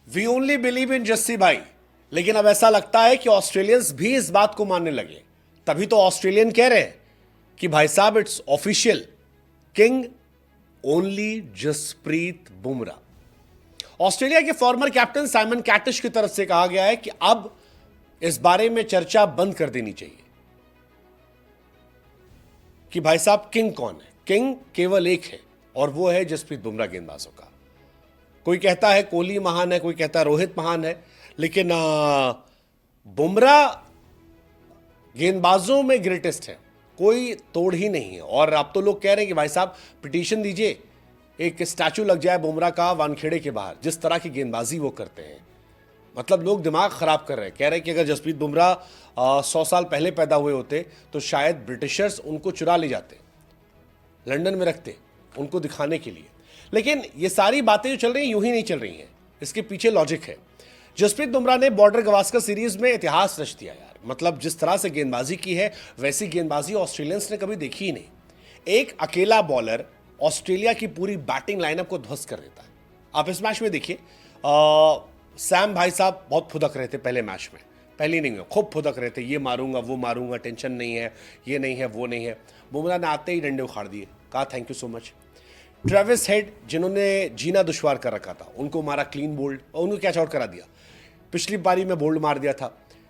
We only believe in Jassi भाई। लेकिन अब ऐसा लगता है कि ऑस्ट्रेलियंस भी इस बात को मानने लगे। तभी तो ऑस्ट्रेलियन कह रहे हैं कि भाई साहब it's official, king only Jasprit Bumrah. Australia के फॉर्मर कैप्टन साइमन कैटिश की तरफ से कहा गया है कि अब इस बारे में चर्चा बंद कर देनी चाहिए कि भाई साहब किंग कौन है। किंग केवल एक है और वो है जसप्रीत बुमराह गेंदबाजों का। कोई कहता है कोहली महान है, कोई कहता है रोहित महान है, लेकिन बुमराह गेंदबाजों में ग्रेटेस्ट है, कोई तोड़ ही नहीं है। और अब तो लोग कह रहे हैं कि भाई साहब पिटीशन दीजिए, एक स्टैचू लग जाए बुमराह का वानखेड़े के बाहर, जिस तरह की गेंदबाजी वो करते हैं। मतलब लोग दिमाग खराब कर रहे हैं, कह रहे हैं कि अगर जसप्रीत बुमराह 100 साल पहले पैदा हुए होते तो शायद ब्रिटिशर्स उनको चुरा ले जाते, लंदन में रखते उनको दिखाने के लिए। लेकिन ये सारी बातें जो चल रही हैं यूं ही नहीं चल रही हैं, इसके पीछे लॉजिक है। जसप्रीत बुमराह ने बॉर्डर गवास्कर सीरीज में इतिहास रच दिया यार। मतलब जिस तरह से गेंदबाजी की है वैसी गेंदबाजी ऑस्ट्रेलियंस ने कभी देखी ही नहीं। एक अकेला बॉलर ऑस्ट्रेलिया की पूरी बैटिंग लाइनअप को ध्वस्त कर देता है। आप इस मैच में देखिए, सैम भाई साहब बहुत फुदक रहे थे पहले मैच में, पहली इनिंग में खूब फुदक रहे थे, ये मारूंगा वो मारूंगा, टेंशन नहीं है, ये नहीं है वो नहीं है। बुमराह ने आते ही डंडे उखाड़ दिए, कहा thank you so much. Travis head जिन्होंने जीना दुश्वार कर रखा था उनको मारा क्लीन बोल्ड और उनको कैच आउट करा दिया। पिछली पारी में बोल्ड मार दिया था।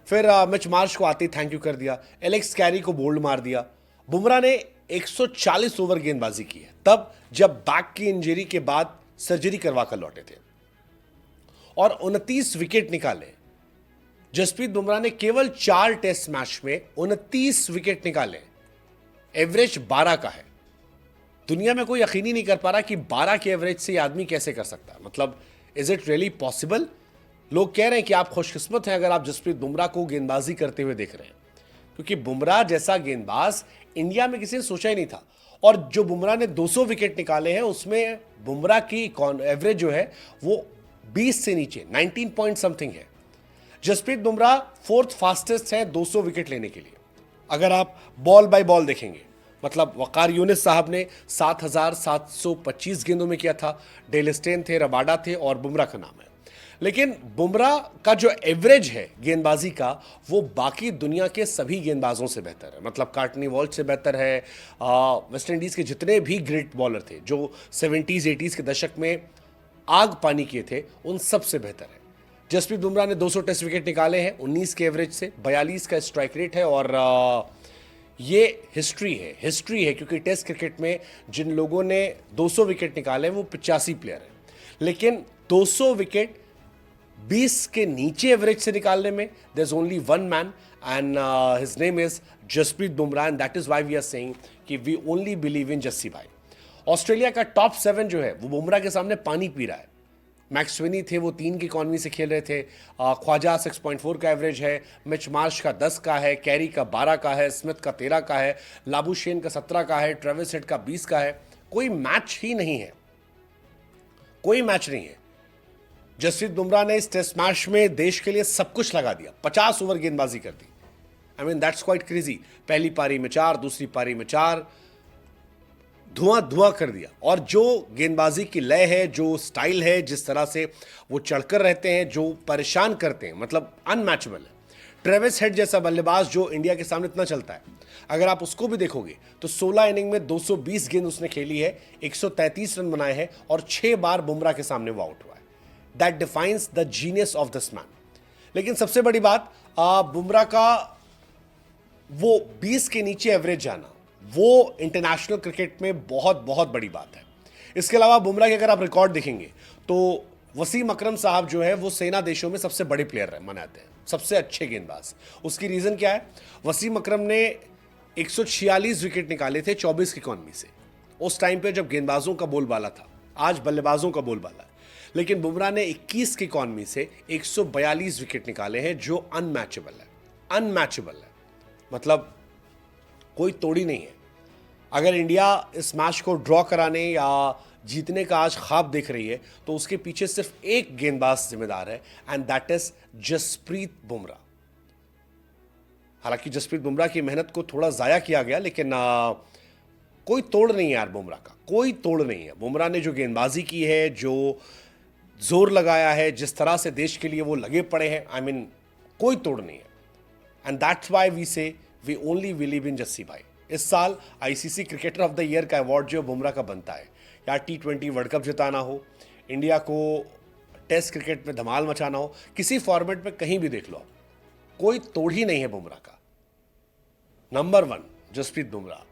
फिर मिच मार्श को आते ही थैंक यू कर दिया। एलेक्स कैरी को बोल्ड मार दिया। बुमराह ने 140 ओवर गेंदबाजी की है, तब जब बैक की इंजरी के बाद सर्जरी करवा कर लौटे थे, और 29 विकेट निकाले। जसप्रीत बुमराह ने केवल 4 टेस्ट मैच में 29 विकेट निकाले, एवरेज 12 का है। दुनिया में कोई यकीन ही नहीं कर पा रहा कि 12 के एवरेज से ये आदमी कैसे कर सकता है। मतलब इज इट रियली पॉसिबल? लोग कह रहे हैं कि आप खुशकिस्मत हैं अगर आप जसप्रीत बुमराह को गेंदबाजी करते हुए देख रहे हैं, क्योंकि बुमराह जैसा गेंदबाज इंडिया में किसी ने सोचा ही नहीं था। और जो बुमराह ने 200 विकेट निकाले हैं उसमें बुमराह की एवरेज जो है वो 20 से नीचे 19 पॉइंट समथिंग है। जसप्रीत बुमराह 4th फास्टेस्ट है 200 विकेट लेने के लिए। अगर आप बॉल बाय बॉल देखेंगे, मतलब वकार यूनिस साहब ने 7,725 गेंदों में किया था, डेल स्टेन थे, रबाडा थे और बुमराह का नाम है। लेकिन बुमराह का जो एवरेज है गेंदबाजी का वो बाकी दुनिया के सभी गेंदबाजों से बेहतर है। मतलब कार्टनी वॉल्श से बेहतर है। वेस्ट इंडीज़ के जितने भी ग्रेट बॉलर थे जो 70s 80s के दशक में आग पानी किए थे, उन सब से बेहतर है। जसप्रीत बुमराह ने 200 टेस्ट विकेट निकाले हैं 19 के एवरेज से, 42 का स्ट्राइक रेट है। और ये हिस्ट्री है क्योंकि टेस्ट क्रिकेट में जिन लोगों ने 200 विकेट निकाले वो 85 प्लेयर हैं, लेकिन 200 विकेट 20 के नीचे एवरेज से निकालने में there is only one man and his name is Jasprit Bumrah, and that is why we are saying कि we only believe in Jassi भाई। ऑस्ट्रेलिया का टॉप 7 जो है वो बुमराह के सामने पानी पी रहा है। मैक्स स्विनी थे, वो 3 की इकॉनमी से खेल रहे थे। ख्वाजा 6.4 का एवरेज है, मिच मार्श का 10 का है, कैरी का 12 का है, स्मिथ का 13 का है, लाबुशेन का 17 का है, ट्रेविस हेड का 20 का है। कोई मैच ही नहीं है, कोई मैच नहीं है। जसप्रीत बुमराह ने इस टेस्ट मैच में देश के लिए सब कुछ लगा दिया, 50 ओवर गेंदबाजी कर दी। I mean that's quite crazy. पहली पारी में 4, दूसरी पारी में 4, धुआं धुआं कर दिया। और जो गेंदबाजी की लय है, जो स्टाइल है, जिस तरह से वो चढ़कर रहते हैं, जो परेशान करते हैं, मतलब अनमैचेबल है। ट्रेविस हेड जैसा बल्लेबाज जो इंडिया के सामने इतना चलता है, अगर आप उसको भी देखोगे तो 16 इनिंग में 220 गेंद उसने खेली है, 133 रन बनाए हैं और 6 बार बुमराह के सामने वो आउट हुआ है। That defines the genius of this man. लेकिन सबसे बड़ी बात, बुमराह का वो 20 के नीचे एवरेज जाना वो इंटरनेशनल क्रिकेट में बहुत बहुत बड़ी बात है। इसके अलावा बुमराह के अगर आप रिकॉर्ड देखेंगे तो वसीम अकरम साहब जो है वो सेना देशों में सबसे बड़े प्लेयर मनाते हैं, सबसे अच्छे गेंदबाज। उसकी रीज़न क्या है? वसीम अकरम ने 146 विकेट निकाले थे 24 की इकॉनमी से, उस टाइम पे जब गेंदबाजों का बोलबाला था। आज बल्लेबाजों का बोलबाला है। लेकिन बुमराह ने 21 की इकॉनमी से 142 विकेट निकाले हैं, जो अनमैचेबल है, अनमैचेबल है। मतलब कोई तोड़ी नहीं है। अगर इंडिया इस मैच को ड्रॉ कराने या जीतने का आज ख्वाब देख रही है तो उसके पीछे सिर्फ एक गेंदबाज जिम्मेदार है, and that is Jasprit Bumrah. हालांकि जसप्रीत बुमराह की मेहनत को थोड़ा जाया किया गया, लेकिन कोई तोड़ नहीं है यार बुमराह का, कोई तोड़ नहीं है। बुमराह ने जो गेंदबाजी की है, जो जोर लगाया है, जिस तरह से देश के लिए वो लगे पड़े हैं, आई मीन कोई तोड़ नहीं है। And that's why we say we only believe in Jassi भाई। इस साल ICC cricketer of the year का अवार्ड जो बुमराह का बनता है, या T20 वर्ल्ड कप जिताना हो, इंडिया को टेस्ट क्रिकेट में धमाल मचाना हो, किसी फॉर्मेट में कहीं भी देख लो आप, कोई तोड़ ही नहीं है बुमराह का। नंबर 1 जसप्रीत बुमराह।